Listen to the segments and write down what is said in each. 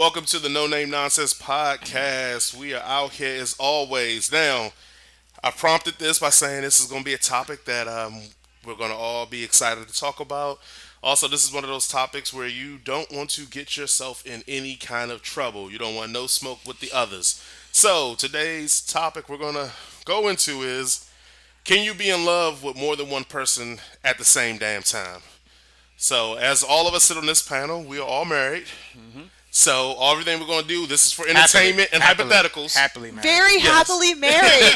Welcome to the No Name Nonsense podcast. We are out here as always. Now, I prompted this by saying this is going to be a topic that we're going to all be excited to talk about. Also, this is one of those topics where you don't want to get yourself in any kind of trouble. You don't want no smoke with the others. So, today's topic we're going to go into is, can you be in love with more than one person at the same damn time? So, as all of us sit on this panel, we are all married. So everything we're gonna do, this is for entertainment and hypotheticals. Happily married. Very Yes. happily married.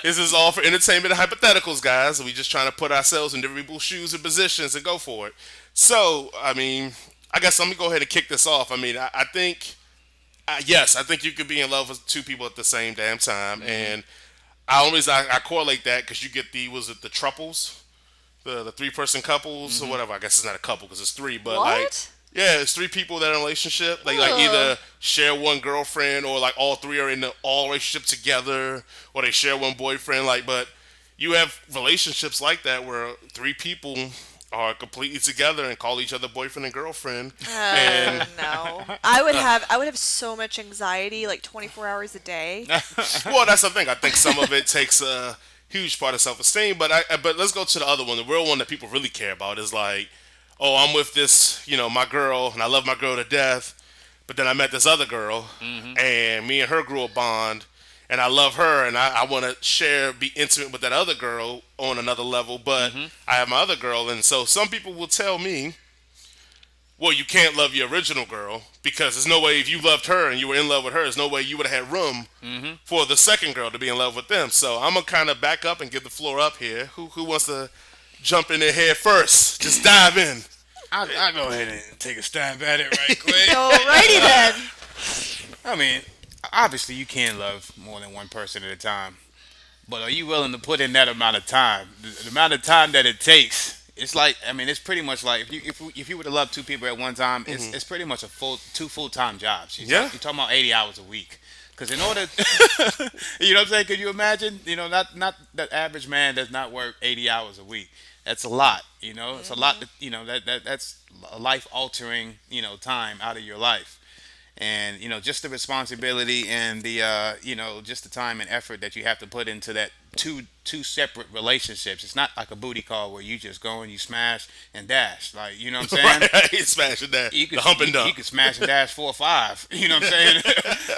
This is all for entertainment and hypotheticals, guys. We just trying to put ourselves in different people's shoes and positions and go for it. So, I guess let me go ahead and kick this off. I think, yes, I think you could be in love with two people at the same damn time, and I correlate that because you get the truples, the three person couples or whatever. I guess it's not a couple because it's three, but like. What? Yeah, it's three people that are in a relationship. They like Ugh. either share one girlfriend or like all three are in the all relationship together, or they share one boyfriend. But you have relationships like that where three people are completely together and call each other boyfriend and girlfriend. And No. I would have so much anxiety, like 24 hours a day. well, that's the thing. I think some of it takes a huge part of self esteem. But let's go to the other one. The real one that people really care about is like, oh, I'm with this, my girl, and I love my girl to death. But then I met this other girl, and me and her grew a bond, and I love her, and I want to be intimate with that other girl on another level. But I have my other girl, and so some people will tell me, well, you can't love your original girl because there's no way if you loved her and you were in love with her, there's no way you would have had room for the second girl to be in love with them. So I'm gonna kind of back up and give the floor up here. Who wants to jump in there head first? Just dive in. I'll go ahead and take a stab at it right quick. Alrighty then. I mean, obviously you can love more than one person at a time, but are you willing to put in that amount of time? The amount of time that it takes. It's like, it's pretty much like if you were to love two people at one time, it's pretty much two full time jobs. Yeah. You're talking about 80 hours a week. Because in order, you know what I'm saying? Could you imagine? Not the average man does not work 80 hours a week. That's a lot. It's a lot. That's a life altering time out of your life, and just the responsibility and the just the time and effort that you have to put into that two separate relationships. It's not like a booty call where you just go and you smash and dash. Like, you know what I'm saying? Right, smashing that. You The hump and dump. You could smash and dash 4 or 5. You know what I'm saying?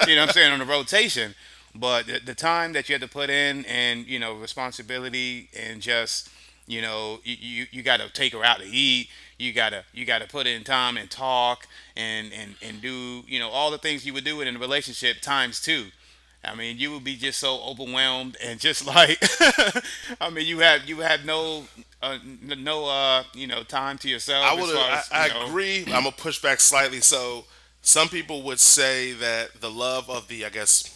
You know what I'm saying, on the rotation. But the time that you have to put in, and responsibility, and just you got to take her out to eat. You got to put in time and talk and do all the things you would do in a relationship times two. You would be just so overwhelmed and just like, you have no time to yourself. I as would. far as, I agree. I'm gonna push back slightly. So some people would say that the love of I guess,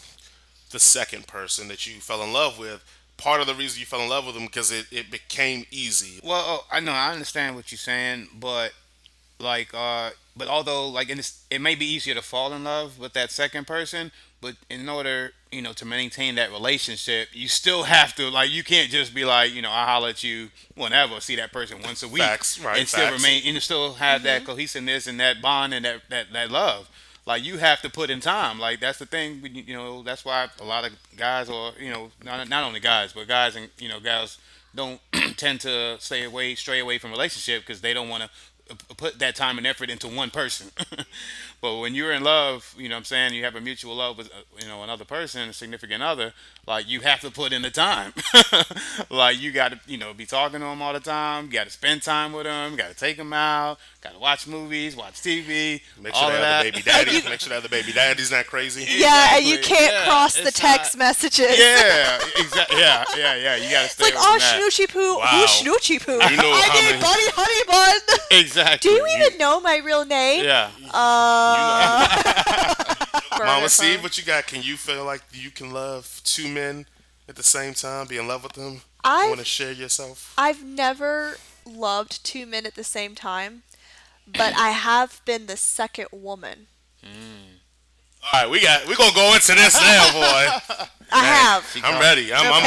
the second person that you fell in love with. Part of the reason you fell in love with them because it became easy. Well, I know, I understand what you're saying, but like, but although like, it may be easier to fall in love with that second person, but in order to maintain that relationship, you still have to, like, you can't just be like, I holler at you whenever, see that person once a week, Facts, right? and still Facts. remain and still have that cohesiveness and that bond and that love. Like, you have to put in time. Like, that's the thing. That's why a lot of guys, or not only guys, but guys and gals don't tend to stray away from relationship because they don't want to put that time and effort into one person. But when you're in love, what I'm saying, you have a mutual love with another person, a significant other, like, you have to put in the time. Like, you got to be talking to them all the time. You got to spend time with them. Got to take them out. Got to watch movies, watch TV, Make sure all they of have that. the baby daddy. Make sure they have the baby daddy's not crazy. Yeah, and you Exactly. can't Yeah, cross the it's text not- messages. Yeah, exactly. Yeah. You got to It's stay like, away oh, from that. snoochie poo. Wow. Who's snoochie poo? You know I how need many- buddy honey bun. Exactly. Do you even know my real name? Yeah. Mama Steve, what you got? Can you feel like you can love two men at the same time? Be in love with them? Want to share yourself? I've never loved two men at the same time, but I have been the second woman. All right, we're gonna go into this now, boy. I have. I'm ready. Okay. Where the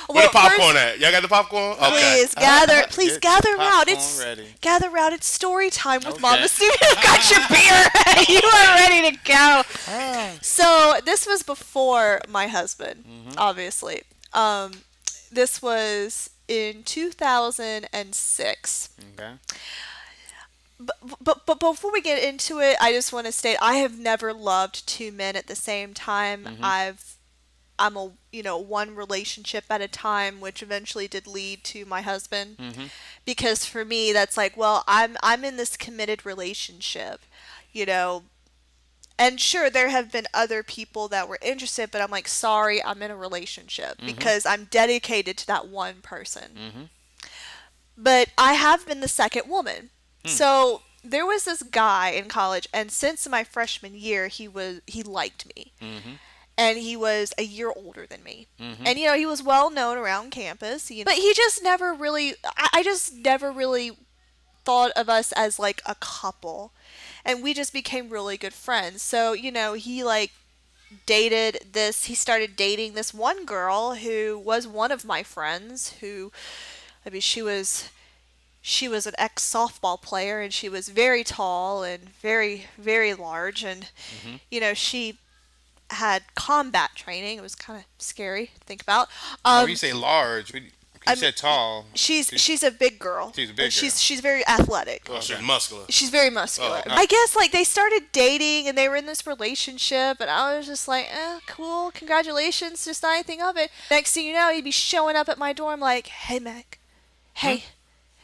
Well, popcorn at? Y'all got the popcorn? Okay. Please Get gather your around. popcorn It's ready. gather around. It's story time with Okay. Mama Stevie. You've got your beer. You are ready to go. So this was before my husband, obviously. This was in 2006. Okay. But before we get into it, I just want to state I have never loved two men at the same time. I'm a one relationship at a time, which eventually did lead to my husband. Because for me, that's like, well, I'm in this committed relationship, and sure, there have been other people that were interested, but I'm like, sorry, I'm in a relationship because I'm dedicated to that one person. But I have been the second woman. So there was this guy in college, and since my freshman year, he liked me. And he was a year older than me. And he was well known around campus. But he just never really I just never really thought of us as like a couple. And we just became really good friends. So, he like he started dating this one girl who was one of my friends who, I mean, she was an ex softball player, and she was very tall and very, very large. And, she had combat training. It was kind of scary to think about. When you say large, you said tall. She's a big girl. She's a big girl. She's very athletic. Oh, she's muscular. She's very muscular. Oh, I guess like they started dating and they were in this relationship, and I was just like, cool, congratulations, just not anything of it. Next thing you know, he'd be showing up at my dorm like, hey Meg, hey,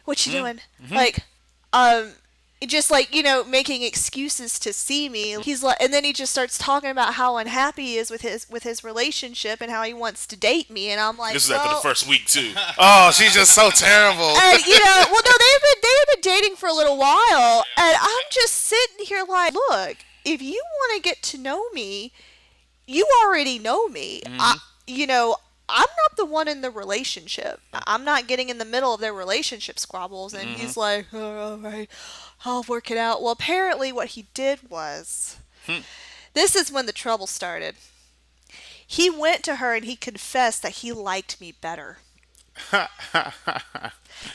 what you doing? Like, just like, making excuses to see me. He's like, and then he just starts talking about how unhappy he is with his relationship and how he wants to date me, and I'm like, This is after the first week too. Oh, she's just so terrible. and well, no, they've been dating for a little while, and I'm just sitting here like, look, if you want to get to know me, you already know me. I'm not the one in the relationship. I'm not getting in the middle of their relationship squabbles. And he's like, oh, all right, I'll work it out. Well, apparently what he did was, this is when the trouble started. He went to her and he confessed that he liked me better.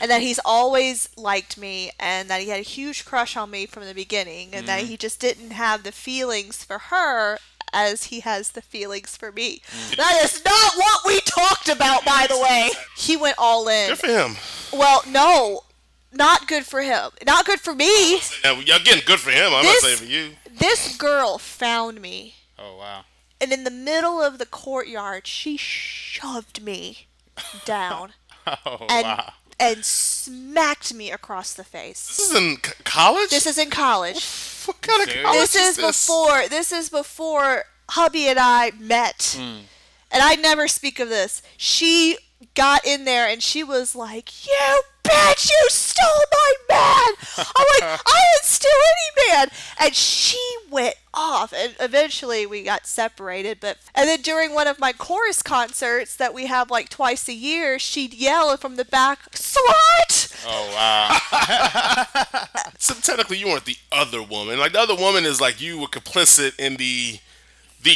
And that he's always liked me, and that he had a huge crush on me from the beginning, and that he just didn't have the feelings for her as he has the feelings for me. That is not what we talked about, by the way. He went all in. Good for him. Well, no, not good for him. Not good for me. Now, y'all getting good for him. I'm not saying for you. This girl found me, Oh wow. and in the middle of the courtyard, she shoved me down Oh and wow. and smacked me across the face. This is in college? This is in college. What kind of Serious? college This is before hubby and I met. And I never speak of this. She got in there and she was like, you bitch, you stole my man. I'm like, I didn't steal any man. And she went off. And eventually we got separated. And then during one of my chorus concerts that we have like twice a year, she'd yell from the back, slut! Oh wow. So technically, you weren't the other woman. Like, the other woman is like you were complicit in the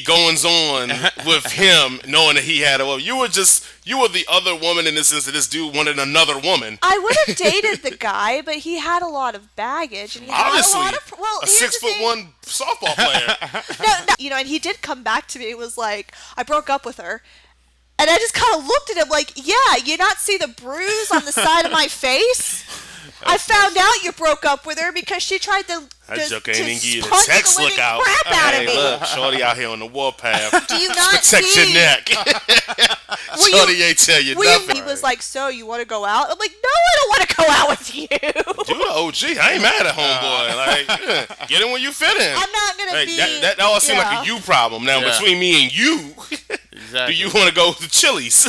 goings on with him, knowing that he had a woman. You were the other woman in the sense that this dude wanted another woman. I would have dated the guy, but he had a lot of baggage. And he Obviously, had a lot of, well, a here's the thing. 6'1" softball player. No, and he did come back to me. It was like, I broke up with her. And I just kind of looked at him like, yeah, you not see the bruise on the side of my face? I found out you broke up with her because she tried to That joke ain't even give you the punch sex the look living out. crap out of Hey, me. look, shorty out here on the warpath. Do you not Protect see? your neck. Will you- Shorty ain't tell you Will you- nothing. He was like, so you want to go out? I'm like, no, I don't want to go out with you. You the OG. I ain't mad at homeboy. Like, yeah, get in when you fit in. I'm not gonna Hey, be. that all seemed like a you problem. Now, Yeah. between me and you, Exactly. do you want to go to Chili's?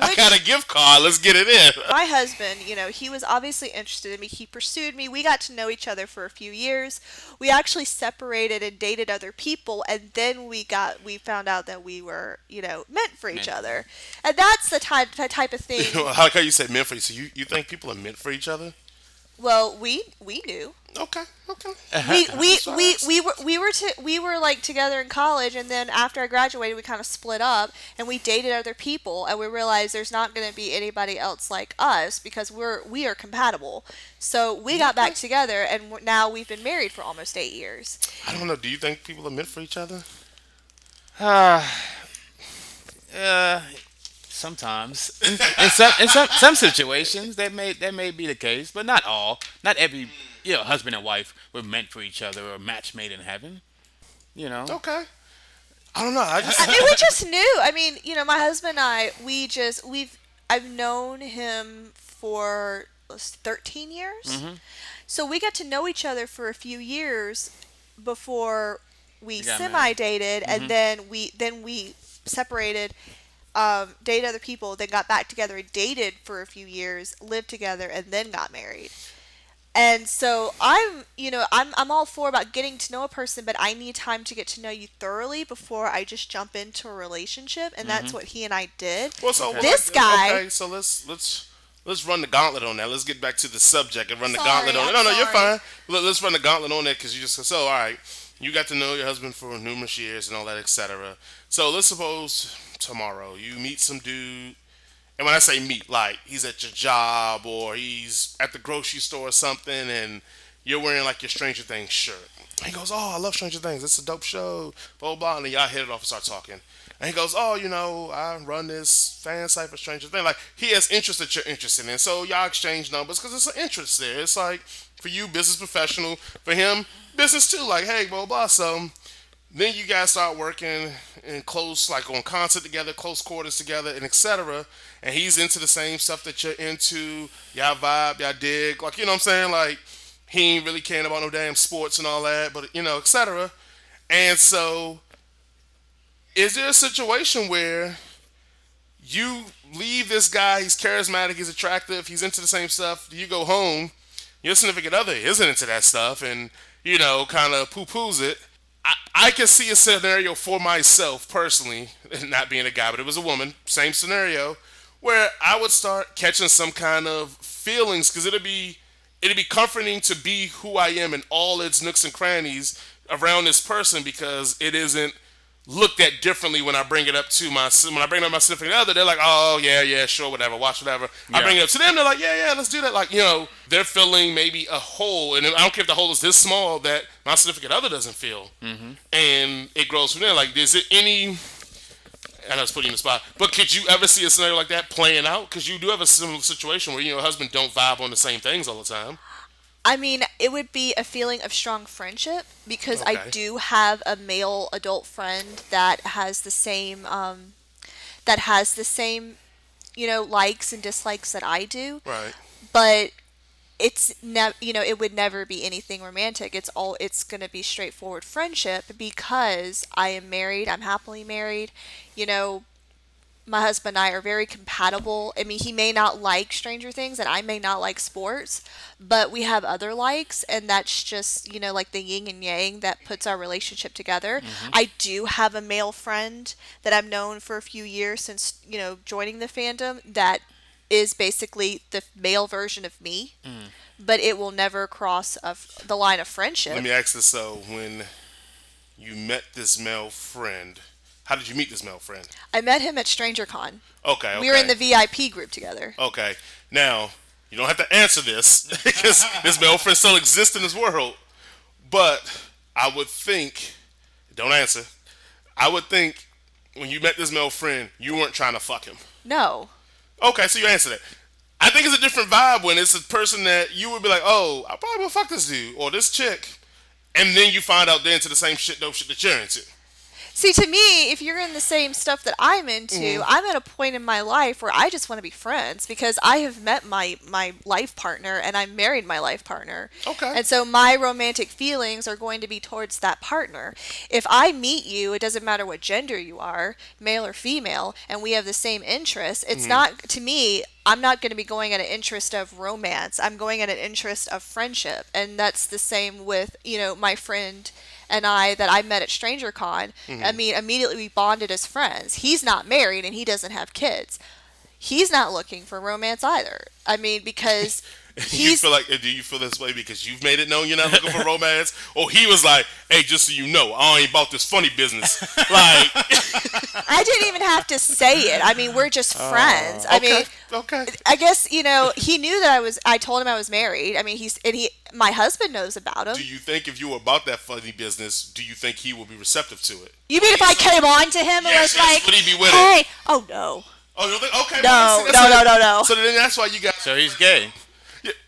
I got a gift card. Let's get it in. My husband, he was obviously interested in me. He pursued me. We got to know each other for a few years. We actually separated and dated other people, and then we found out that we were, meant for each other. And that's the type of thing. How you say meant for you? So you think people are meant for each other? Well, we knew. Okay, okay. We were like together in college, and then after I graduated we kind of split up and we dated other people, and we realized there's not going to be anybody else like us because we are compatible. So we got back together, and now we've been married for almost 8 years. I don't know. Do you think people are meant for each other? Uh, uh, Sometimes, in some situations, that may be the case, but not all. Not every husband and wife were meant for each other or match made in heaven. You know. Okay. I don't know. I just I mean, we just knew. I mean, my husband and I, I've known him for 13 years. So we got to know each other for a few years before we You got married. semi dated, and then we separated, dated other people, then got back together and dated for a few years, lived together, and then got married. And so I'm all for about getting to know a person, but I need time to get to know you thoroughly before I just jump into a relationship, and that's what he and I did. well, so This guy. Okay, so let's run the gauntlet on that. Let's get back to the subject and run the Sorry, gauntlet on it. I'm No, no, you're sorry. fine. Let's run the gauntlet on that because you just said so. All right, you got to know your husband for numerous years and all that, etc. So let's suppose tomorrow you meet some dude. And when I say meet, like he's at your job or he's at the grocery store or something, and you're wearing like your Stranger Things shirt. He goes, "Oh, I love Stranger Things. It's a dope show." Blah blah. Blah. And then y'all hit it off and start talking. And he goes, "Oh, I run this fan site for Stranger Things." Like he has interest that you're interested in, so y'all exchange numbers because it's an interest there. It's like for you, business professional. For him, business too. Like, hey, blah blah. So then you guys start working in close, like on concert together, close quarters together, and etc. And he's into the same stuff that you're into. Y'all vibe, y'all dig. Like, you know what I'm saying? Like, he ain't really caring about no damn sports and all that, but, etc. And so, is there a situation where you leave this guy, he's charismatic, he's attractive, he's into the same stuff, you go home, your significant other isn't into that stuff, and, kind of poo poos it. I can see a scenario for myself personally, not being a guy, but it was a woman, same scenario, where I would start catching some kind of feelings because it'd be comforting to be who I am in all its nooks and crannies around this person because it isn't looked at differently when I bring it up to when I bring it up to my significant other. They're like, oh yeah, yeah, sure, whatever, watch whatever. I Yeah. bring it up to them. They're like, yeah, yeah, let's do that. Like, they're filling maybe a hole, and I don't care if the hole is this small that my significant other doesn't feel, and it grows from there. Like, is it any? I know it's putting you in the spot, but could you ever see a scenario like that playing out? Because you do have a similar situation where husband don't vibe on the same things all the time. I mean, it would be a feeling of strong friendship because I Okay. do have a male adult friend that has the same, likes and dislikes that I do, Right. but it would never be anything romantic. It's going to be straightforward friendship because I am married, I'm happily married. You know, my husband and I are very compatible. I mean, he may not like Stranger Things and I may not like sports, but we have other likes, and that's just, like the yin and yang that puts our relationship together. I do have a male friend that I've known for a few years since, joining the fandom that is basically the male version of me, but it will never cross the line of friendship. Let me ask this: so, when you met this male friend, how did you meet this male friend? I met him at StrangerCon. Okay. Okay. We were in the VIP group together. Okay. Now, you don't have to answer this because this male friend still exists in this world. But I would think, don't answer. I would think when you met this male friend, you weren't trying to fuck him. No. Okay, so you answered it. I think it's a different vibe when it's a person that you would be like, oh, I probably will fuck this dude or this chick. And then you find out they're into the same shit, dope shit that you're into. See, to me, if you're in the same stuff that I'm into, I'm at a point in my life where I just want to be friends because I have met my life partner and I married my life partner. Okay. And so my romantic feelings are going to be towards that partner. If I meet you, it doesn't matter what gender you are, male or female, and we have the same interests, it's not, to me, I'm not going to be going at an interest of romance. I'm going at an interest of friendship. And that's the same with, my friend and I that I met at StrangerCon. I mean, immediately we bonded as friends. He's not married and he doesn't have kids. He's not looking for romance either. I mean, because You feel like, do you feel this way because you've made it known you're not looking for romance, or he was like, "Hey, just so you know, I ain't about this funny business." Like, I didn't even have to say it. I mean, we're just friends. I mean, okay. I guess he knew that I told him I was married. I mean, my husband knows about him. Do you think if you were about that funny business, do you think he would be receptive to it? You mean if I came on to him and Yes, was yes, like, would he be with "Hey, it? oh no, Oh, you don't think? Okay. No, well, see, no, that's no, it. no, no. So then that's why you got. So he's gay.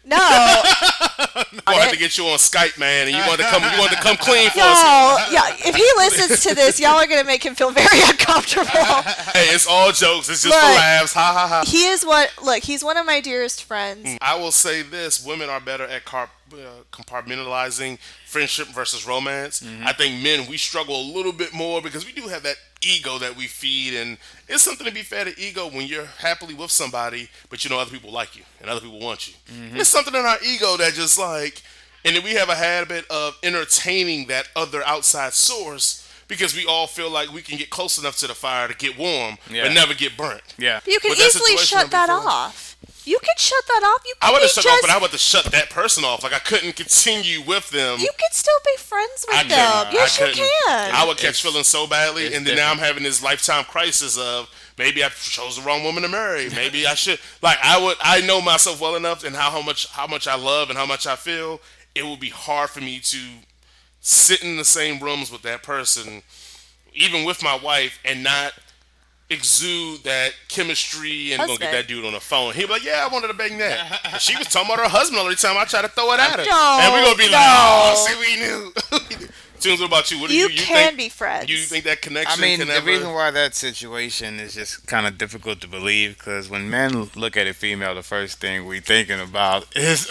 no." I had to get you on Skype, man, and you wanted to come clean for Yo, us. yeah. If he listens to this, y'all are gonna make him feel very uncomfortable. Hey, it's all jokes. It's just for Look. laughs. Ha ha ha. He's one of my dearest friends. I will say this: women are better at compartmentalizing friendship versus romance. I think men, we struggle a little bit more because we do have that ego that we feed, and it's something to be fed to ego when you're happily with somebody, but you know other people like you and other people want you. It's something in our ego that just like, and then we have a habit of entertaining that other outside source because we all feel like we can get close enough to the fire to get warm, Yeah. but never get burnt. Yeah. You can With that easily situation, shut that before- off. You can shut that off. You can I would have be shut off, just- but I would have shut that person off. Like I couldn't continue with them. You can still be friends with I them. couldn't. Yes, I you couldn't. can. I would catch feelings so badly, it's and then now I'm having this lifetime crisis of maybe I chose the wrong woman to marry. Maybe I should. Like I know myself well enough, and how much I love and how much I feel. It would be hard for me to sit in the same rooms with that person, even with my wife, and not exude that chemistry and gonna get Husband. that dude on the phone. He'd be like, "Yeah, I wanted to bang that." And she was talking about her husband every time I tried to throw it at her, No, and we're gonna be like, no. "Oh, see, we knew." Tunes, what about you? What do You you can think, be friends. You think that connection I mean, can the ever? reason why that situation is just kind of difficult to believe because when men look at a female, the first thing we thinking about is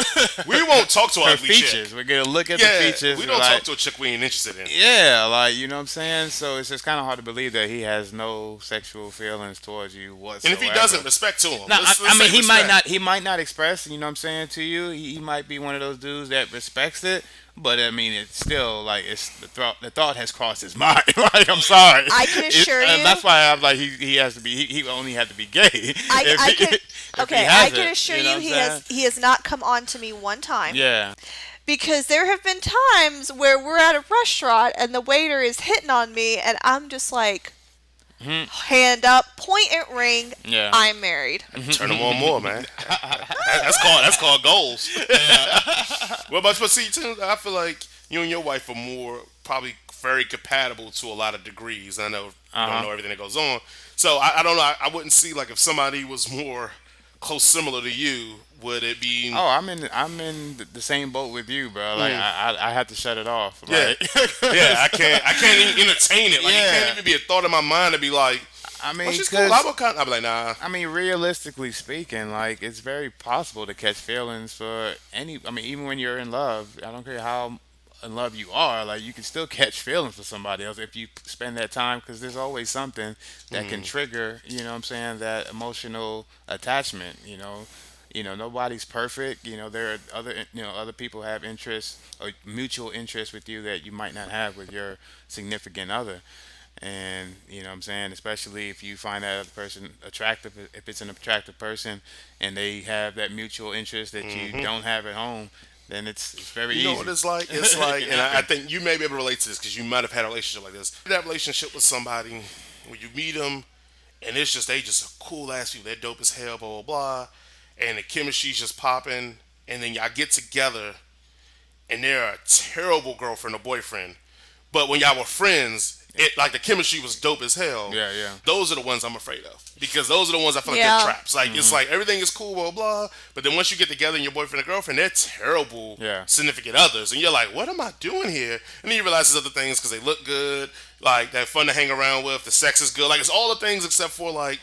We won't talk to her our ugly features. chick. We're gonna look at Yeah, the features. we we're don't like, talk to a chick we ain't interested in. Yeah, like you know what I'm saying. So it's just kind of hard to believe that he has no sexual feelings towards you whatsoever. And if he doesn't, respect to him. No, Let's I mean say he might respect. not. He might not express. You know what I'm saying to you. He might be one of those dudes that respects it. But I mean, it's still like it's the thought. The thought has crossed his mind. Like I'm sorry. I can assure And you- that's why I'm like he has to be. He only had to be gay. I can. Okay, I can assure know you, what he I'm has not come on to me one time. Yeah. Because there have been times where we're at a restaurant and the waiter is hitting on me, and I'm just like, hand up, point and ring. Yeah. I'm married. Turn them on more, man. That's called goals. What about you? See, Tim, I feel like you and your wife are more probably very compatible to a lot of degrees. I know you don't know everything that goes on, so I don't know. I wouldn't see like if somebody was more close, similar to you, would it be? Oh, I'm in the same boat with you, bro. Like I had to shut it off. Yeah, Like, yeah. I can't even entertain it. Like it Yeah. can't even be a thought in my mind to be like, I mean, "Oh, she's 'cause- cool." I'll be like, nah. I mean, realistically speaking, like it's very possible to catch feelings for any. I mean, even when you're in love, I don't care how in love you are. Like you can still catch feelings for somebody else if you spend that time, because there's always something that can trigger. You know what I'm saying? That emotional attachment. You know, nobody's perfect. You know, there are other people have interests or mutual interests with you that you might not have with your significant other. And you know what I'm saying, especially if you find that other person attractive, if it's an attractive person and they have that mutual interest that you don't have at home, then it's very easy. You know what it's like? It's like, and I think you may be able to relate to this because you might have had a relationship like this. That relationship with somebody when you meet them, and they just a cool ass people. They're dope as hell, blah blah blah, and the chemistry's just popping, and then y'all get together, and they're a terrible girlfriend or boyfriend, but when y'all were friends, it like the chemistry was dope as hell. Yeah, yeah. Those are the ones I'm afraid of because those are the ones I feel like Yeah. they're traps. Like it's like everything is cool, blah blah, but then once you get together and your boyfriend and girlfriend, they're terrible Yeah. significant others, and you're like, what am I doing here? And then you realize there's other things because they look good, like they're fun to hang around with, the sex is good, like it's all the things except for like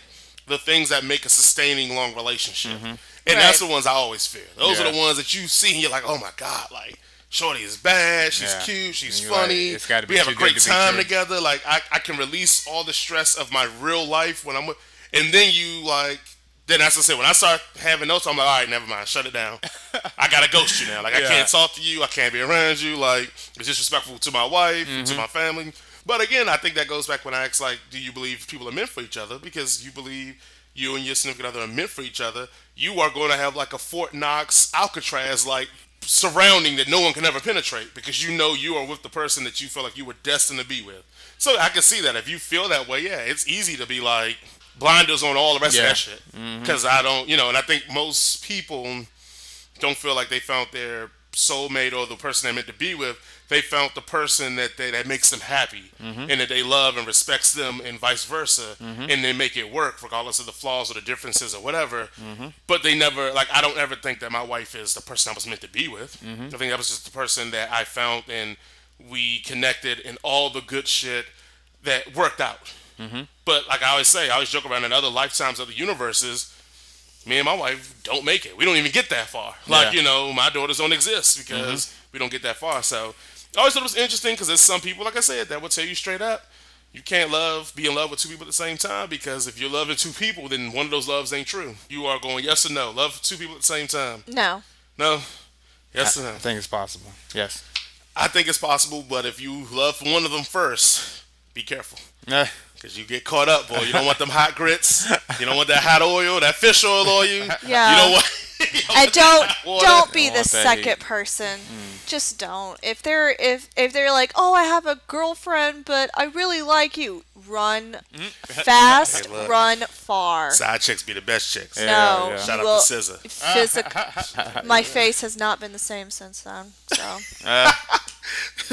the things that make a sustaining long relationship, and that's the ones I always fear. Those are Yeah. the ones that you see and you're like, oh my god, like. Shorty is bad. She's Yeah. cute. She's And you're like, funny. it's gotta be We have a too good great to be time true. together. Like I can release all the stress of my real life when I'm with. And then you like. Then as I said, when I start having those, I'm like, all right, never mind. Shut it down. I gotta ghost you now. Like I Yeah. can't talk to you. I can't be around you. Like it's disrespectful to my wife, to my family. But again, I think that goes back when I asked, like, do you believe people are meant for each other? Because you believe you and your significant other are meant for each other, you are going to have like a Fort Knox Alcatraz like surrounding that no one can ever penetrate because you know you are with the person that you feel like you were destined to be with. So I can see that if you feel that way, yeah, it's easy to be like blinders on all the rest of Yeah. that shit. Because I don't, and I think most people don't feel like they found their soulmate or the person they're meant to be with. They found the person that makes them happy and that they love and respects them and vice versa, and they make it work regardless of the flaws or the differences or whatever. But they never like I don't ever think that my wife is the person I was meant to be with. I think that was just the person that I found and we connected and all the good shit that worked out. But like I always say, I always joke around in other lifetimes, other universes, me and my wife don't make it. We don't even get that far. Like, Yeah. my daughters don't exist because we don't get that far. So I always thought it was interesting because there's some people, like I said, that will tell you straight up, you can't be in love with two people at the same time because if you're loving two people, then one of those loves ain't true. You are going yes or no. Love two people at the same time. No. No. I Yes or no. think it's possible. Yes. I think it's possible, but if you love one of them first, be careful. Because you get caught up, boy. You don't want them hot grits. You don't want that hot oil, that fish oil on you. Yeah. You don't want. And don't water. don't be Don't the want that second heat. person. Just don't. If they're like, "Oh, I have a girlfriend, but I really like you." Run fast, Hey, look. run far. Side chicks be the best chicks. Yeah, No, yeah. Shout you out will to SZA. My face has not been the same since then. So,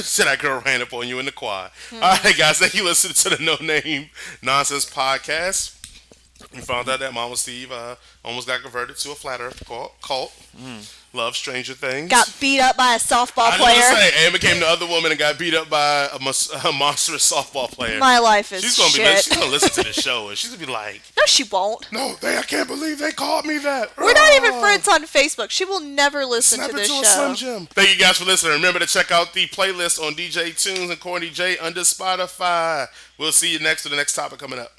Shit, that girl ran up on you in the quad. All right, guys, thank you for listening to the No Name Nonsense podcast. We found out that Mama Steve almost got converted to a flat earth cult. Love Stranger Things. got beat up by a softball I was gonna player. say, and became the other woman and got beat up by a monstrous softball player. My life is She's gonna shit. she's gonna listen to the show and she's gonna be like, No, she won't. "No, I can't believe they called me that." We're not even friends on Facebook. She will never listen Snap to it this to a Slim show. Jim. Thank you guys for listening. Remember to check out the playlist on DJ Tunes and Corny J under Spotify. We'll see you next to the next topic coming up.